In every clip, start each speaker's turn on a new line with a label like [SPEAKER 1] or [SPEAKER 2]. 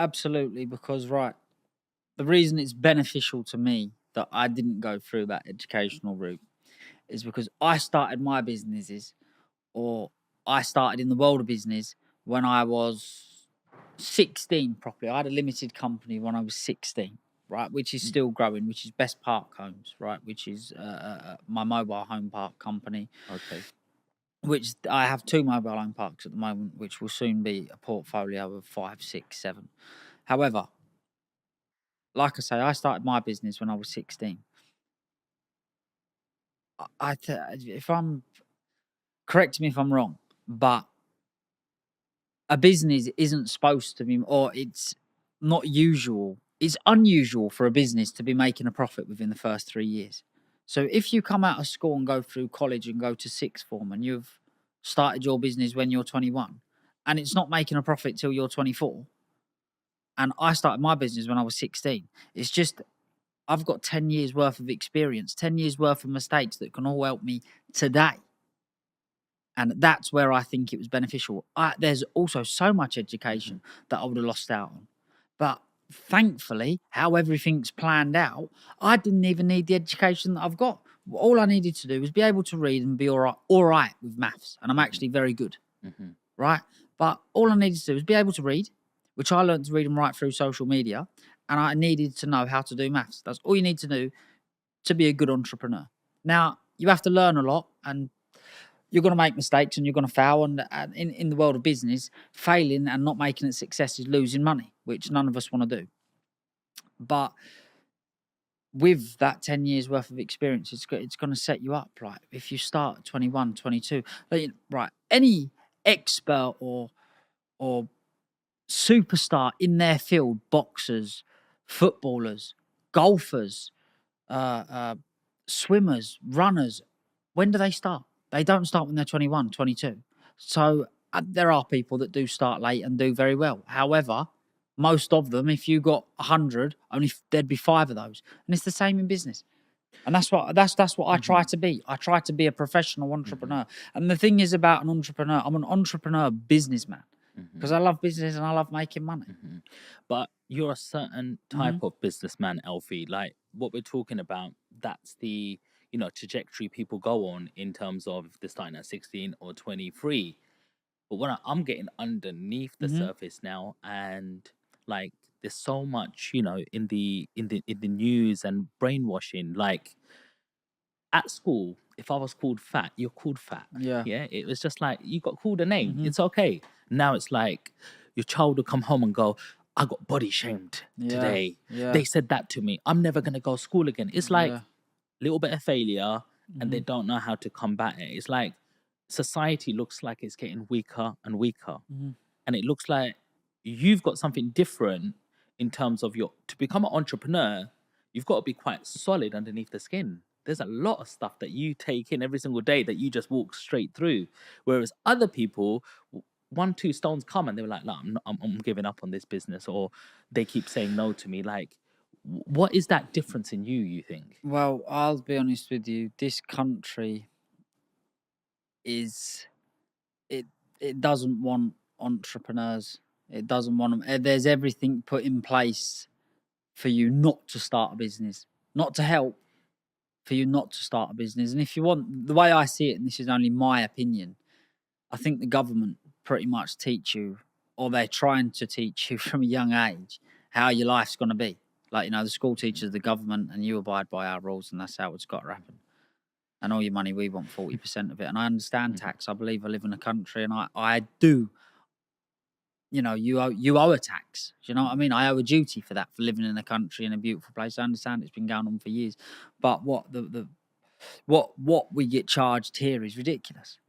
[SPEAKER 1] absolutely. Because, right, the reason it's beneficial to me that I didn't go through that educational route is because I started my businesses, or I started in the world of business when I was 16 properly. I had a limited company when I was 16, right, which is still growing, which is Best Park Homes, right, which is my mobile home park company,
[SPEAKER 2] Okay.
[SPEAKER 1] which I have two mobile home parks at the moment, which will soon be a portfolio of 5, 6, 7. However, like I say, I started my business when I was 16. If I'm correct me if I'm wrong, but a business isn't supposed to be, or it's not usual. It's unusual for a business to be making a profit within the first 3 years. So if you come out of school and go through college and go to sixth form and you've started your business when you're 21 and it's not making a profit till you're 24, and I started my business when I was 16, it's just I've got 10 years worth of experience, 10 years worth of mistakes that can all help me today. And that's where I think it was beneficial. There's also so much education that I would have lost out on. But thankfully, how everything's planned out, I didn't even need the education that I've got. All I needed to do was be able to read and be all right with maths. And I'm actually very good,
[SPEAKER 2] Mm-hmm.
[SPEAKER 1] right? But all I needed to do was be able to read, which I learned to read and write through social media. And I needed to know how to do maths. That's all you need to do to be a good entrepreneur. Now, you have to learn a lot, and you're going to make mistakes and you're going to fail. And in the world of business, failing and not making a success is losing money, which none of us want to do. But with that 10 years worth of experience, it's going to set you up. Right? If you start at 21, 22, right, any expert or superstar in their field, boxers, footballers, golfers, uh, uh, swimmers, runners, when do they start? They don't start when they're 21, 22. So there are people that do start late and do very well. However, most of them, if you got 100, only there'd be 5 of those. And it's the same in business. And that's what I try to be. I try to be a professional entrepreneur. And the thing is about an entrepreneur, I'm an entrepreneur businessman because I love business and I love making money.
[SPEAKER 2] But you're a certain type of businessman, Alfie. Like what we're talking about, that's the trajectory people go on in terms of they're starting at 16 or 23. But when I'm getting underneath the surface now, and like there's so much, in the news and brainwashing. Like at school, if I was called fat, you're called fat.
[SPEAKER 1] Yeah.
[SPEAKER 2] Yeah, it was just like you got called a name. It's okay. Now it's like your child will come home and go, "I got body shamed today.
[SPEAKER 1] Yeah.
[SPEAKER 2] They said that to me. I'm never gonna go to school again." It's like
[SPEAKER 1] Yeah.
[SPEAKER 2] little bit of failure, and they don't know how to combat it. It's like society looks like it's getting weaker and weaker, and it looks like you've got something different in terms of to become an entrepreneur. You've got to be quite solid underneath the skin. There's a lot of stuff that you take in every single day that you just walk straight through, whereas other people, 1, 2 stones come and they were like, "No, I'm giving up on this business," or they keep saying no to me. Like, what is that difference in you? You think?
[SPEAKER 1] Well, I'll be honest with you. This country is it it doesn't want entrepreneurs. It doesn't want them. There's everything put in place for you not to start a business, not to help, for you not to start a business. And if you want, the way I see it, and this is only my opinion, I think the government pretty much teach you, or they're trying to teach you from a young age, how your life's going to be. Like, the school teaches the government, and you abide by our rules, and that's how it's got to happen. And all your money, we want 40% of it. And I understand tax. I believe I live in a country, and I do. You owe a tax. Do you know what I mean? I owe a duty for that, for living in a country in a beautiful place. I understand it's been going on for years, but what we get charged here is ridiculous.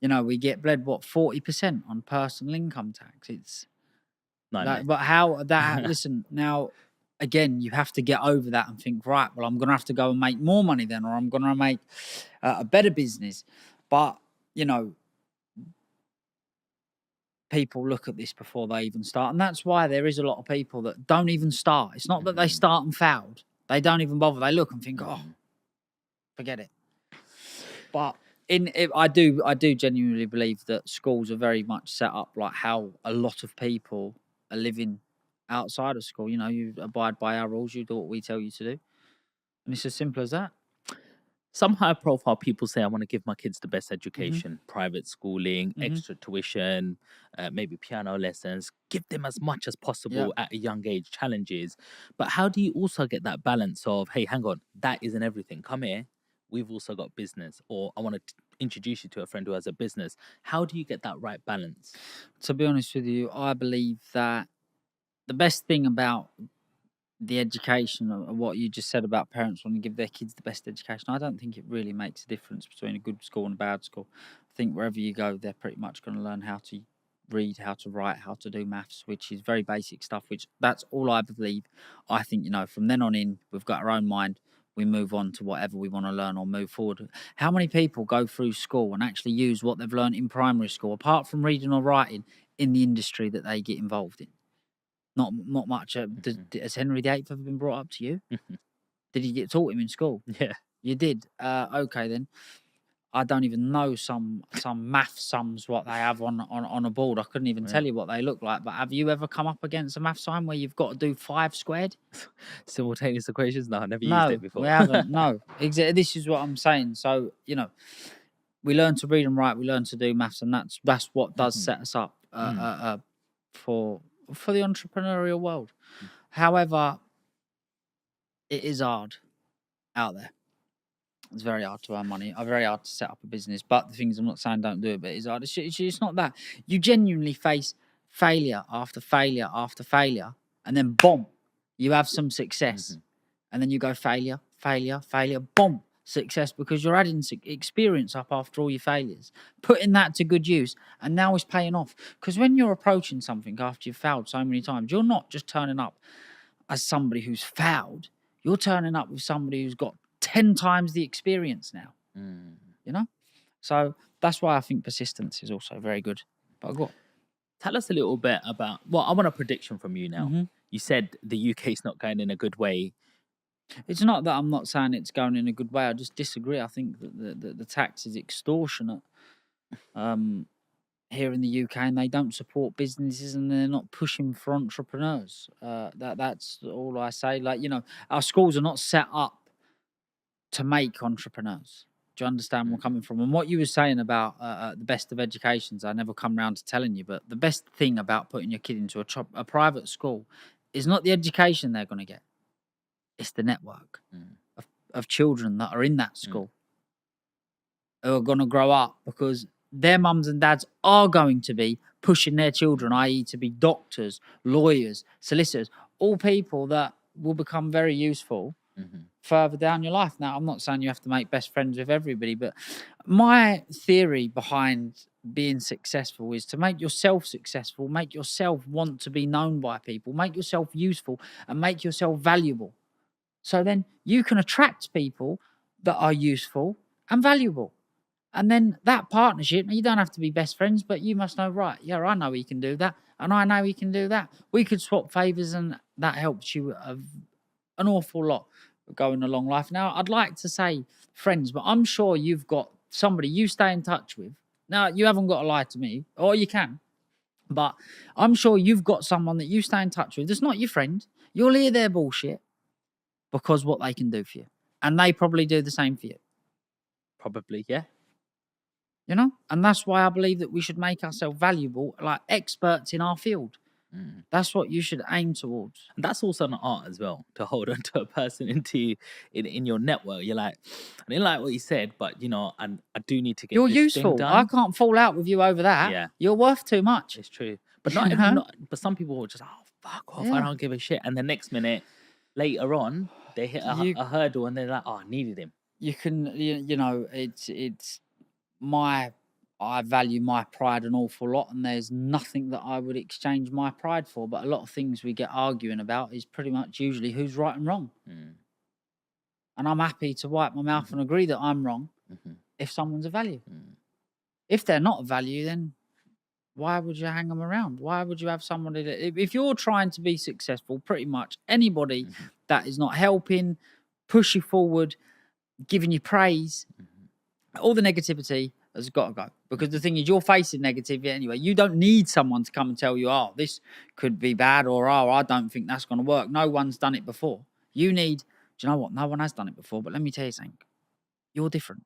[SPEAKER 1] We get bled 40% on personal income tax. It's
[SPEAKER 2] Nightmare.
[SPEAKER 1] but how that listen now. Again, you have to get over that and think, right, well, I'm going to have to go and make more money then, or I'm going to make a better business. But, people look at this before they even start. And that's why there is a lot of people that don't even start. It's not that they start and failed. They don't even bother. They look and think, oh, forget it. But I do genuinely believe that schools are very much set up like how a lot of people are living outside of school. You know, you abide by our rules. You do what we tell you to do, and it's as simple as that.
[SPEAKER 2] Some high profile people say, I want to give my kids the best
[SPEAKER 1] Mm-hmm.
[SPEAKER 2] education, private schooling, extra tuition, maybe piano lessons, give them as much as possible at a young age, challenges. But how do you also get that balance of, hey, hang on, that isn't everything. Come here. We've also got business, or I want to introduce you to a friend who has a business. How do you get that right balance?
[SPEAKER 1] To be honest with you, I believe that the best thing about the education of what you just said about parents wanting to give their kids the best education, I don't think it really makes a difference between a good school and a bad school. I think wherever you go, they're pretty much going to learn how to read, how to write, how to do maths, which is very basic stuff, which that's all I believe. I think, you know, from then on in, we've got our own mind. We move on to whatever we want to learn or move forward. How many people go through school and actually use what they've learned in primary school, apart from reading or writing, in the industry that they get involved in? Not much. Has Henry VIII ever been brought up to you? Did you get taught him in school?
[SPEAKER 2] Yeah.
[SPEAKER 1] You did. Okay then. I don't even know some math sums what they have on a board. I couldn't even tell you what they look like. But have you ever come up against a math sign where you've got to do 5 squared?
[SPEAKER 2] Simultaneous equations? No, I never used
[SPEAKER 1] No,
[SPEAKER 2] it before.
[SPEAKER 1] we haven't. No, exactly. This is what I'm saying. So you know, we learn to read and write. We learn to do maths, and that's what does set us up for the entrepreneurial world. However, it is hard out there. It's very hard to earn money. Very hard to set up a business. But the things, I'm not saying don't do it, but it's hard. It's not that. You genuinely face failure after failure after failure, and then boom, you have some success, and then you go failure, failure, failure, boom, success, because you're adding experience up after all your failures, putting that to good use, and now it's paying off. Because when you're approaching something after you've failed so many times, you're not just turning up as somebody who's failed. You're turning up with somebody who's got 10 times the experience now. You know? So that's why I think persistence is also very good. But go on.
[SPEAKER 2] Tell us a little bit about, well, I want a prediction from you now. You said the UK's not going in a good way.
[SPEAKER 1] It's not that I'm not saying it's going in a good way. I just disagree. I think that the tax is extortionate here in the UK, and they don't support businesses, and they're not pushing for entrepreneurs. That's all I say. Like, you know, our schools are not set up to make entrepreneurs. Do you understand where I'm coming from? And what you were saying about the best of educations, I never come round to telling you, but the best thing about putting your kid into a private school is not the education they're going to get. It's the network of children that are in that school who are going to grow up, because their mums and dads are going to be pushing their children, i.e. to be doctors, lawyers, solicitors, all people that will become very useful further down your life. Now, I'm not saying you have to make best friends with everybody, but my theory behind being successful is to make yourself successful, make yourself want to be known by people, make yourself useful, and make yourself valuable. So then you can attract people that are useful and valuable. And then that partnership, you don't have to be best friends, but you must know, right, yeah, I know he can do that, and I know he can do that. We could swap favours, and that helps you an awful lot going along life. Now, I'd like to say friends, but I'm sure you've got somebody you stay in touch with. Now, you haven't got to lie to me, or you can, but I'm sure you've got someone that you stay in touch with that's not your friend. You'll hear their bullshit because what they can do for you, and they probably do the same for you.
[SPEAKER 2] Probably, yeah.
[SPEAKER 1] You know, and that's why I believe that we should make ourselves valuable, like experts in our field. That's what you should aim towards.
[SPEAKER 2] And that's also an art as well, to hold on to a person in your network. You're like, I didn't like what you said, but you know, I do need to get
[SPEAKER 1] You're
[SPEAKER 2] this
[SPEAKER 1] useful.
[SPEAKER 2] thing done.
[SPEAKER 1] I can't fall out with you over that.
[SPEAKER 2] Yeah.
[SPEAKER 1] You're worth too much.
[SPEAKER 2] It's true. But but some people will just, oh, fuck off, I don't give a shit. And the next minute, later on, they hit a hurdle and they're like, oh, I needed him.
[SPEAKER 1] You can, you know, I value my pride an awful lot, and there's nothing that I would exchange my pride for. But a lot of things we get arguing about is pretty much usually who's right and wrong. And I'm happy to wipe my mouth and agree that I'm wrong if someone's a value. If they're not a value, then why would you hang them around? Why would you have somebody that, if you're trying to be successful, pretty much anybody that is not helping, push you forward, giving you praise, all the negativity, has got to go. Because the thing is, you're facing negativity anyway. You don't need someone to come and tell you, oh, this could be bad, or oh, I don't think that's going to work. No one's done it before. You need, do you know what? No one has done it before, but let me tell you something. You're different.